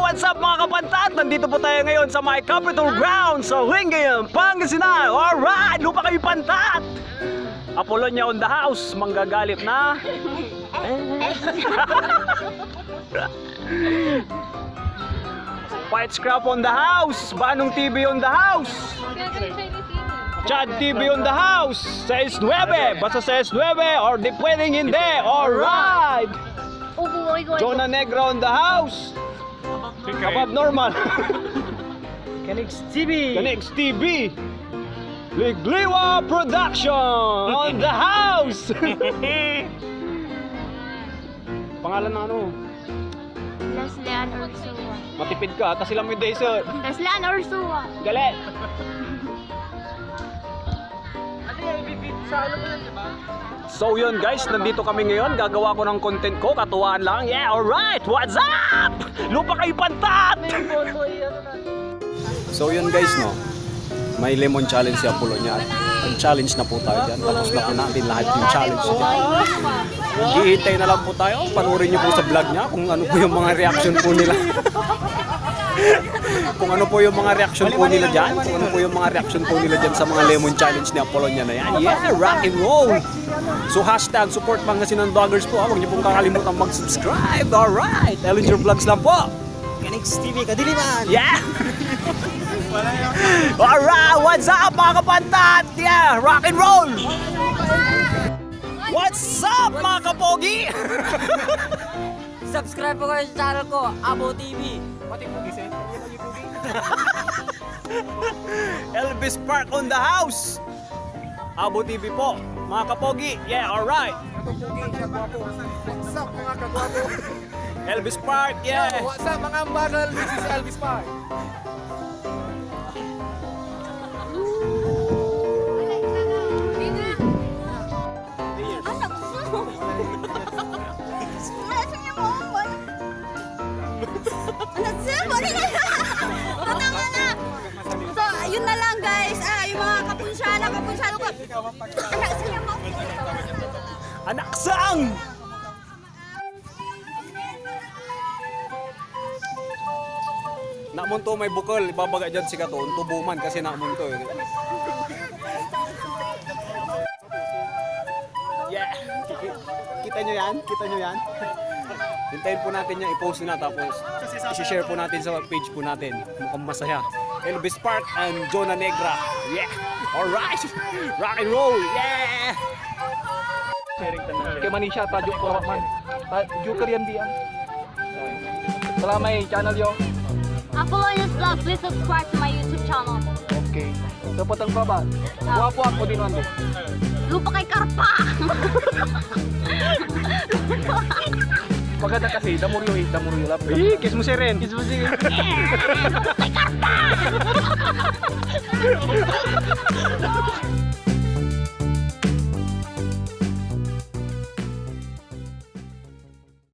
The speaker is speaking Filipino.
What's up mga kapantat? Nandito po tayo ngayon sa my capital ground sa Lingayen, Pangasinan. Alright, lupa kayo pantat! Apolonia on the house, manggagalit na. Fight Scrap on the house, Banong TV on the house. Chad TV on the house. 6-9, basta 6-9 or di pwedeng hindi. Alright. Jonah Negra on the house. Kapag normal. Kanix TV. Kanix TV. Ligliwa Production on the house. Pangalan ng ano? Leslian Ursua. Matipid ka kasi lang may desert. Leslian Ursua. Galit. So yun guys, nandito kami ngayon. Gagawa ko ng content ko, katuwaan lang. Yeah, alright, what's up? Lupa kayo pantat! So yun guys, no, may lemon challenge si Apollo niya. Ang-challenge na po tayo dyan. Tapos na po natin lahat yung challenge dyan. Hihintay na lang po tayo. Panurin niyo po sa vlog niya kung ano po yung mga reaction po nila. Kung ano po yung mga reaction po nila dyan. Kung ano po yung mga reaction po nila dyan sa mga lemon challenge ni Apollo niya na yan. Yeah, rock and roll! So hashtag support Pangasinan vloggers po. Huwag niyo pong kakalimutan mag-subscribe. Alright! Ellinger Vlogs lang po. Kanix TV, kadiliman. Yeah! Alright! What's up mga kapantat? Yeah! Rock and roll! What's up mga kapogi? Subscribe po kayo sa channel ko, Abo TV. Pati po gising. Elvis Park on the house. Abo TV po. Mga kapogi. Yeah, alright. What's up mga kagwapo? Elvis Park, yeah. What's up mga ambagal? This is Elvis Park. So, yun na lang guys. Yung mga kapunsyano ko. Anak sang! Nakmon to may bukol. Ibabaga dyan si Katon. Tubuman kasi nakmon to. Yeah! Kita nyo yan? Kita nyo yan? Hintayin po natin yan, i-post na tapos i-share po natin sa page po natin. Mukhang masaya. Elvis Park and Jonah Negra. Yeah! Alright! Rock and roll! Yeah! Kay Manisha, tajuk ko man. Tajuk karian diyan. Salamay channel yo. Apolonia's Vlog, please subscribe to my YouTube channel. Okay. Dapat ang baba. Guwapo ako din nando. Lupa kay Karpa! Maganda kasi damuryo lap. Kiss mo si Ren. Kiss mo sige. Kay Karpa!